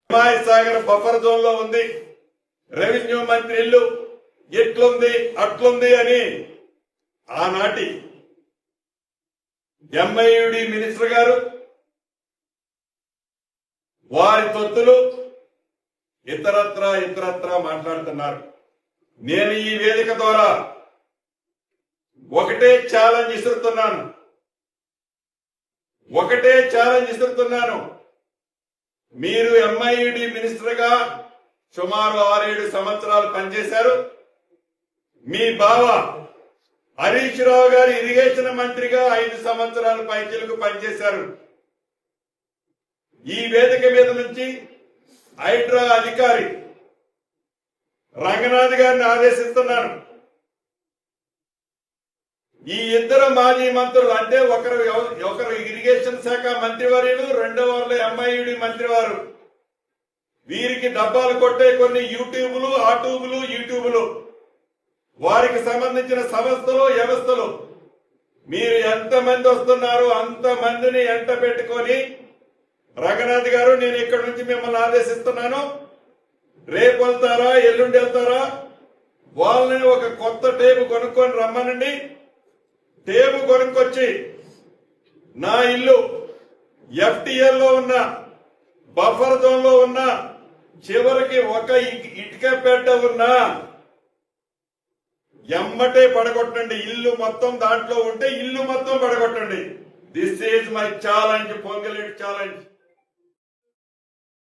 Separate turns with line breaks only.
Sagar buffer zone లో ఉంది. Revenue మంత్రి ఇల్లు ఎట్లుంది అట్లుంది అని ఆనాటి ఎంఐయుడి మినిస్టర్ గారు వారి తొత్తులు ఇతరత్రా మాట్లాడుతున్నారు. నేను ఈ వేదిక ద్వారా ఒకటే ఛాలెంజ్ ఇస్తున్నాను. మీరు ఎంఐయుడి మినిస్టర్ గా సుమారు 6-7 సంవత్సరాలు పనిచేశారు. మీ బావ హరీష్ రావు గారు ఇరిగేషన్ మంత్రిగా 5 సంవత్సరాలు పైచిలకు పనిచేశారు. ఈ వేదిక మీద నుంచి హైడ్రా అధికారి రంగనాథ్ గారిని ఆదేశిస్తున్నాను. ఈ ఇద్దరు మాజీ మంత్రులు అంటే ఒకరు ఇరిగేషన్ శాఖ మంత్రివర్యులు, రెండవ ఎంఐయుడి మంత్రివారు, వీరికి డబ్బాలు కొట్టే కొన్ని యూట్యూబులు వారికి సంబంధించిన సంస్థలు వ్యవస్థలు మీరు ఎంతమంది వస్తున్నారో అంతమందిని ఎంట పెట్టుకొని రంగనాథ్ గారు నేను ఇక్కడ నుంచి మిమ్మల్ని ఆదేశిస్తున్నాను. రేపు వెళ్తారా ఎల్లుండి వెళ్తారా వాళ్ళని ఒక కొత్త టేబు కొనుక్కొని రమ్మనండి. టేబు కొనుక్కొచ్చి నా ఇల్లు ఎఫ్టీఎల్ లో ఉన్న బఫర్ జోన్ లో ఉన్న చివరికి ఒక ఇటుక పెట్ట ఉన్నా ఎమ్మటే పడగొట్టండి. ఇల్లు మొత్తం దాంట్లో ఉంటే ఇల్లు మొత్తం పడగొట్టండి. This is my challenge, Ponguleti challenge.